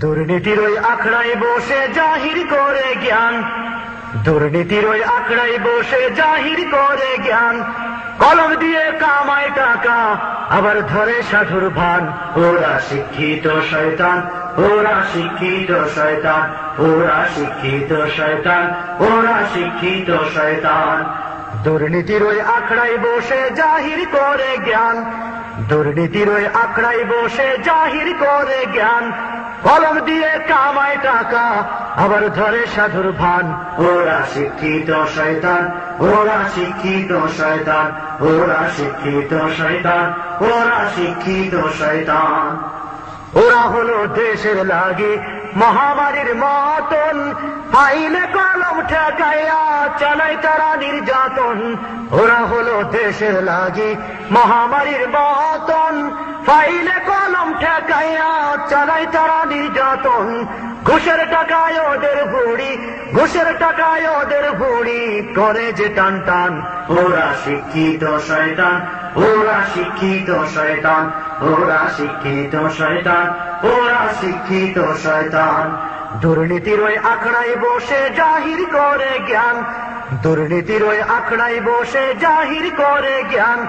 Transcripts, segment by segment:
দুর্নীতির ওই আখড়ায় বসে জাহির করে জ্ঞান, দুর্নীতির ওই আখড়ায় বসে জাহির করে জ্ঞান, কলম দিয়ে কামায় টাকা আবার ধরে সাধুর ভান। ওরা শিক্ষিত শয়তান, ওরা শিক্ষিত শয়তান, ওরা শিক্ষিত শয়তান, ওরা শিক্ষিত শয়তান। দুর্নীতির ওই আখড়ায় বসে জাহির করে জ্ঞান, দুর্নীতির ওই আখড়ায় বসে জাহির করে জ্ঞান, কলম দিয়ে কামায় টাকা আবার ধরে সাধুর ভান। ওরা শিক্ষিত শয়তান, ওরা শিক্ষিত শয়তান, ওরা শিক্ষিত শয়তান, ওরা শিক্ষিত শয়তান। ওরা হলো দেশের লাগি মহামারীর মতন, ফাইলে কলম ঠেকাইয়া চালায় তারা নির্যাতন। ওরা হলো দেশের লাগি মহামারীর মতন, ফাইলে কলম ঠেকাইয়া চালায় তারা নির্যাতন। ঘুষের টাকায় ওদের ভুড়ি, ঘুষের টাকায় ওদের ভুড়ি করে যে টান টান। ওরা শিক্ষিত শয়তান, ওরা শিক্ষিত শয়তান, ওরা শিক্ষিত শয়তান, ওরা শিক্ষিত শয়তান। দুর্নীতির ওই আখড়ায় বসে জাহির করে জ্ঞান, দুর্নীতির ওই আখড়ায় বসে জাহির করে জ্ঞান,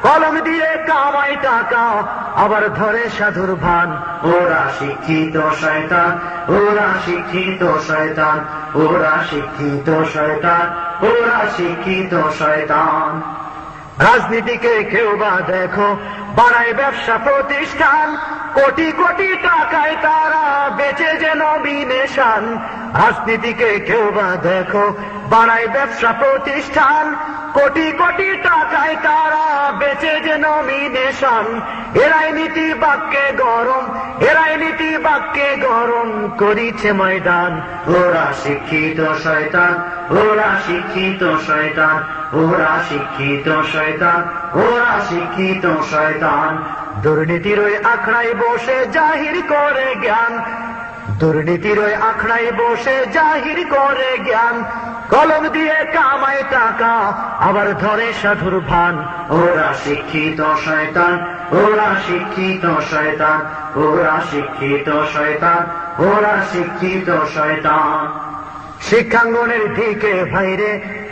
কলম দিয়ে কামায় টাকা আবার ধরে সাধুর ভান। ওরা শিক্ষিত শয়তান, ওরা শিক্ষিত শয়তান, ওরা শিক্ষিত শয়তান, ওরা শিক্ষিত শয়তান। রাজনীতিকে কেউ বা দেখো বাড়ায় ব্যবসা প্রতিষ্ঠান, কোটি কোটি টাকায় তারা বেচে যে নমিনেশন। রাজনীতিকে কেউ বা দেখো বাড়ায় ব্যবসা প্রতিষ্ঠান, কোটি কোটি টাকায় তারা বেচে যে নমিনেশন। এরাই নীতি বাক্যে গরম, এরাই নীতি বাক্যে গরম করিছে ময়দান। ওরা শিক্ষিত শয়তান, ওরা শিক্ষিত শয়তান, ওরা শিক্ষিত শয়তান, ওরা শিক্ষিত শয়তান। দুর্নীতির ওই আখড়ায় বসে জাহির করে জ্ঞান, দুর্নীতির ওই আখড়ায় বসে জাহির করে জ্ঞান, কলম দিয়ে কামায় টাকা আবার ধরে সাধুর ভান। ওরা শিক্ষিত শয়তান, ওরা শিক্ষিত শয়তান, ওরা শিক্ষিত শয়তান, ওরা শিক্ষিত শয়তান। শিক্ষাঙ্গনের দিকে ভাইরে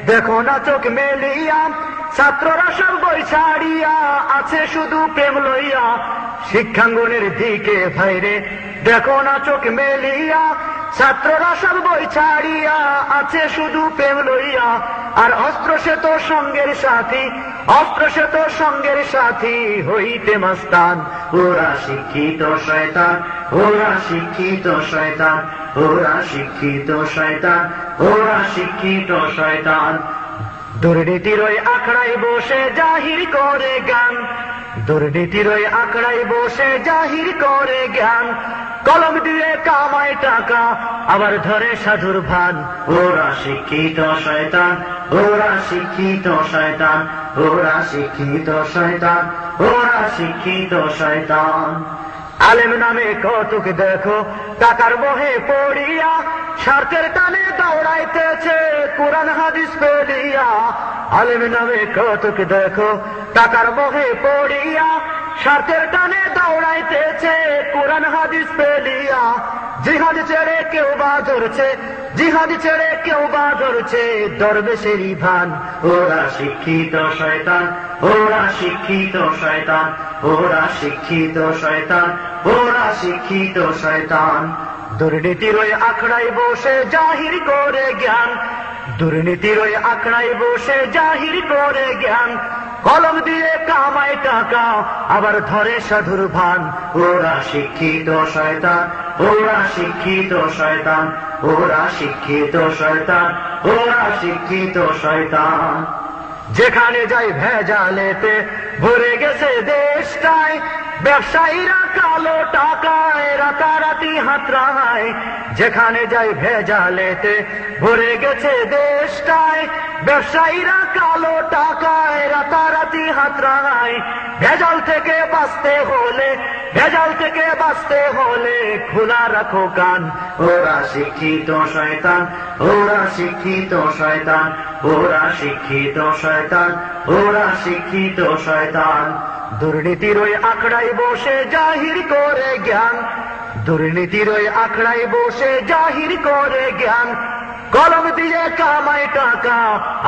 দেখো না চোখ মেলিয়া, ছাত্ররা সব বই ছাড়িয়া আছে শুধু প্রেম লইয়া। শিক্ষাঙ্গনের দিকে ভাইরে দেখো না চোখ মেলিয়া, ছাত্ররা সব বই ছাড়িয়া আছে শুধু প্রেম লইয়া। আর অস্ত্র সে তো সঙ্গের সাথী, অস্ত্র সে তো সঙ্গের সাথী হইতে মাস্তান। ওরা শিক্ষিত শয়তান, ওরা শিক্ষিত শয়তান, ওরা শিক্ষিত শয়তান, ওরা শিক্ষিত শয়তান। দুর্নীতির ওই আখড়ায় বসে জাহির করে জ্ঞান, দুর্নীতির ওই আখড়ায় বসে জাহির করে জ্ঞান, কলম দিয়ে কামায় টাকা আবার ধরে সাধুর ভান। ওরা শিক্ষিত শয়তান, ওরা শিক্ষিত শয়তান, ওরা শিক্ষিত শয়তান, ওরা শিক্ষিত শয়তান। আলেম নামে কৌতুক দেখো টাকার মোহে পড়িয়া, স্বার্থের টানে দৌড়াইতেছে কোরআন হাদিস পেলিয়া। আলেম নামে কৌতুক দেখো টাকার মোহে পড়িয়া, স্বার্থের টানে দৌড়াইতেছে কোরআন হাদিস পেলিয়া। জিহাদ ছেড়ে কেউ বা ধরছে, জিহাদ ছেড়ে কেউ বা ধরছে দরবেশেরই ভান। ওরা শিক্ষিত শয়তান, ওরা শিক্ষিত শয়তান, ওরা শিক্ষিত শয়তান, ওরা শিক্ষিত শয়তান। দুর্নীতির ওই আখড়ায় বসে জাহির করে জ্ঞান, দুর্নীতির ওই আখড়ায় বসে জাহির করে জ্ঞান, কলম দিয়ে কামায় টাকা আবার ধরে সাধুর ভান। ওরা শিক্ষিত শয়তান, ওরা শিক্ষিত শয়তান, ওরা শিক্ষিত শয়তান, ওরা শিক্ষিত শয়তান। যেখানে যাই ভেজালেতে ভরে গেছে দেশটায়, ব্যবসায়ীরা কালো টাকায় রাতারাতি হাতড়ায়। যেখানে যাই ভেজালেতে ভরে গেছে দেশটায়, ব্যবসায়ীরা কালো টাকায় রাতারাতি হাতড়ায়। ভেজাল থেকে বাঁচতে হলে, ভেজাল থেকে বাঁচতে হলে খোলা রাখো কান। ওরা শিক্ষিত শয়তান, ওরা শিক্ষিত শয়তান, ওরা শিক্ষিত শয়তান, ওরা শিক্ষিত শয়তান। দুর্নীতির ওই আখড়ায় বসে জাহির করে জ্ঞান, দুর্নীতির ওই আখড়ায় বসে জাহির করে জ্ঞান, কলম দিয়ে কামায় টাকা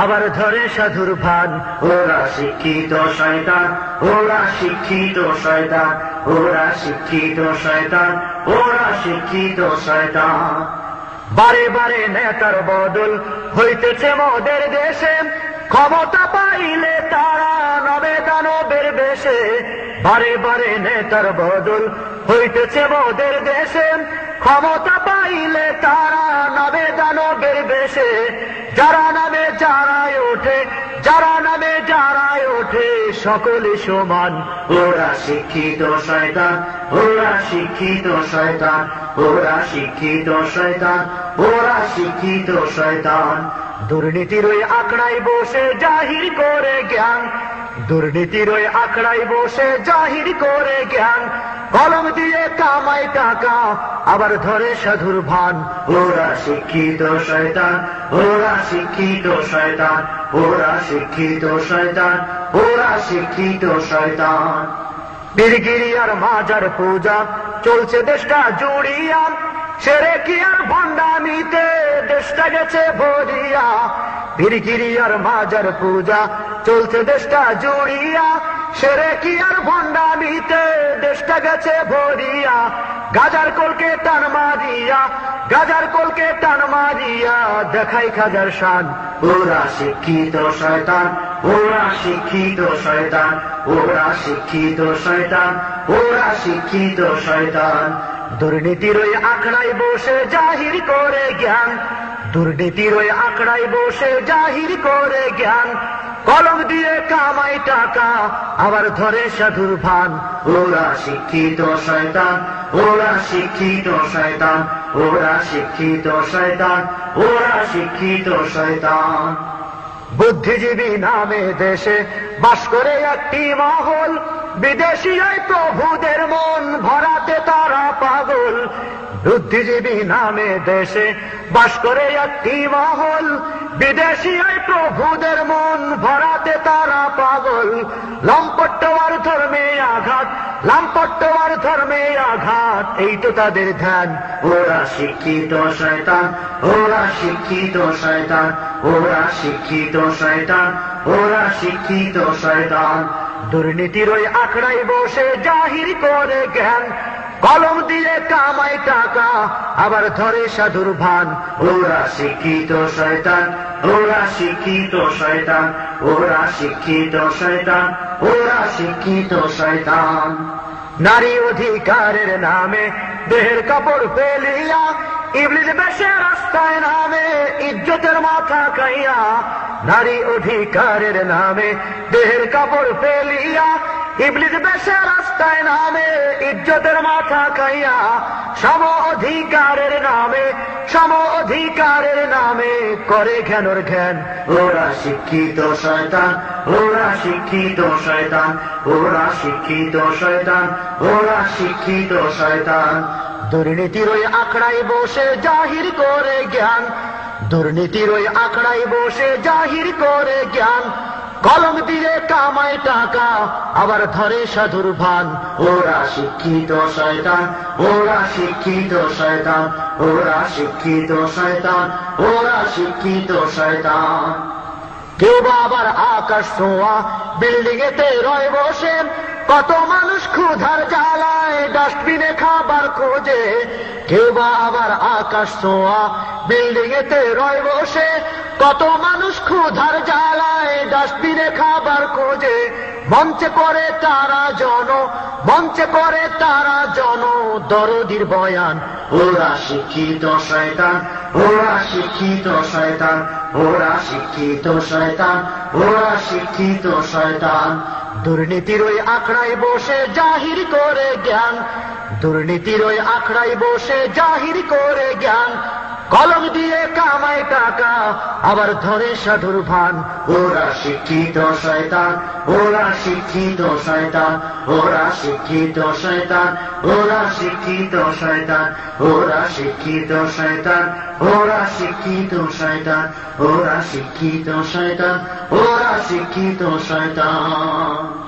আবার ধরে সাধুর ভান। ওরা শিক্ষিত শয়তান, ওরা শিক্ষিত শয়তান, ওরা শিক্ষিত শয়তান, ওরা শিক্ষিত শয়তান। বারে বারে নেতার বদল হইতেছে মোদের দেশে, ক্ষমতা পাইলে তারা নবে দানবের বেশে। বারে বারে নেতার বদল হইতেছে মোদের দেশে, ক্ষমতা পাইলে তারা নবে দানবের বেশে। যারা নামে যারাই ওঠে, যারা নামে যারাই ওঠে সকলে সমান। ওরা শিক্ষিত শয়তান, ওরা শিক্ষিত শয়তান, ওরা শিক্ষিত শয়তান, ওরা শিক্ষিত শয়তান। দুর্নীতির ওই আখড়ায় বসে জাহির করে জ্ঞান, দুর্নীতির ওই আখড়ায় বসে জাহির করে জ্ঞান, কলম দিয়ে কামায় টাকা আবার ধরে সাধুর ভান। ওরা শিক্ষিত শয়তান, ওরা শিক্ষিত শয়তান, ওরা শিক্ষিত শয়তান, ওরা শিক্ষিত শয়তান। বীরগিরি আর মাজার পূজা চলছে দেশটা জুড়িয়া, সেরে কি আর ভণ্ডামিতে দেশটা গেছে ভরিয়া। বীরগিরি আর মাজার পূজা চলছে দেশটা জুড়িয়া, সেরে কি আর ভণ্ডামিতে দেশটা গেছে ভরিয়া। গাজার কলকে টান মারিয়া, গাজার কলকে টান মারিয়া দেখাই খাজার শান। ওরা শিক্ষিত শয়তান, ওরা শিক্ষিত শয়তান, ওরা শিক্ষিত শয়তান, ওরা শিক্ষিত শয়তান। দুর্নীতির ওই আখড়ায় বসে জাহির করে জ্ঞান, দুর্নীতির ওই আখড়ায় বসে জাহির করে জ্ঞান, কলম দিয়ে কামাই টাকা আবার ধরে সাধুর ভান। ওরা শিক্ষিত শয়তান, ওরা শিক্ষিত শয়তান, ওরা শিক্ষিত শয়তান, ওরা শিক্ষিত শয়তান। বুদ্ধিজীবী নামে দেশে বাস করে একটি মহল, বিদেশি এই প্রভুদের মন ভরাতে তারা পাগল। বুদ্ধিজীবী নামে দেশে বাস করে একটি মহল, বিদেশি এই প্রভুদের মন ভরাতে তারা পাগল। লম্পট্টওয়ার ধর্মে আঘাত, লম্পট্টওয়ার ধর্মে আঘাত, এই তো তাদের ধ্যান। ওরা শিক্ষিত শয়তান, ওরা শিক্ষিত শয়তান, ওরা শিক্ষিত শয়তান, ওরা শিক্ষিত শয়তান। দুর্নীতির ওই আখড়ায় বসে জাহির করে জ্ঞান, কলম দিয়ে কামায় টাকা আবার ধরে সাধুর ভান। ওরা শিক্ষিত শয়তান, ওরা শিক্ষিত শয়তান, ওরা শিক্ষিত শয়তান, ওরা শিক্ষিত শয়তান। নারী অধিকারের নামে দেহের কাপড় ফেলিয়া, ইবলিস বেশে রাস্তায় নামে ইজ্জতের মাথা খাইয়া। নারী অধিকারের নামে দেহের কাপড় ফেলিয়া, ইবলিস বেশে রাস্তায় নামে ইজ্জতের মাথা খাইয়া। সম অধিকারের নামে, সম অধিকারের নামে করে জ্ঞানর জ্ঞান। ওরা শিক্ষিত শয়তান, ওরা শিক্ষিত শয়তান, ওরা শিক্ষিত শয়তান, ওরা শিক্ষিত শয়তান। দুর্নীতির ওই আখড়ায় বসে জাহির করে জ্ঞান, দুর্নীতির ওই আখড়ায় বসে জাহির করে জ্ঞান, কলম দিয়ে কামায় টাকা আবার ধরে সাধুর ভান। ওরা শিক্ষিত শয়তান, ওরা শিক্ষিত শয়তান, ওরা শিক্ষিত শয়তান, ওরা শিক্ষিত শয়তান। কেউ বা আবার আকাশ ছোঁয়া বিল্ডিং এতে রয় বসে, কত মানুষ ক্ষুধার জ্বালায় ডাস্টবিনে খাবার খোঁজে। কেউ বা আবার আকাশ ছোঁয়া বিল্ডিং এতে রয় বসে, কত মানুষ ক্ষুধার জ্বালায় ডাস্টবিনে খাবার খোঁজে। মঞ্চে করে তারা জন, মঞ্চে করে তারা জন দরদির বয়ান। ওরা শিক্ষিত শয়তান, ওরা শিক্ষিত শয়তান, ওরা শিক্ষিত শয়তান, ওরা শিক্ষিত শয়তান। দুর্নীতির ওই আখড়ায় বসে জাহির করে জ্ঞান, দুর্নীতির ওই আখড়ায় বসে জাহির করে জ্ঞান, কলম দিয়ে কামায় টাকা আবার ধরে সাধুর ভান। ওরা শিক্ষিত শয়তান, ওরা শিক্ষিত শয়তান, ওরা শিক্ষিত শয়তান, ওরা শিক্ষিত শয়তান, ওরা শিক্ষিত শয়তান, ওরা শিক্ষিত শয়তান, ওরা শিক্ষিত শয়তান, ওরা শিক্ষিত শয়তান।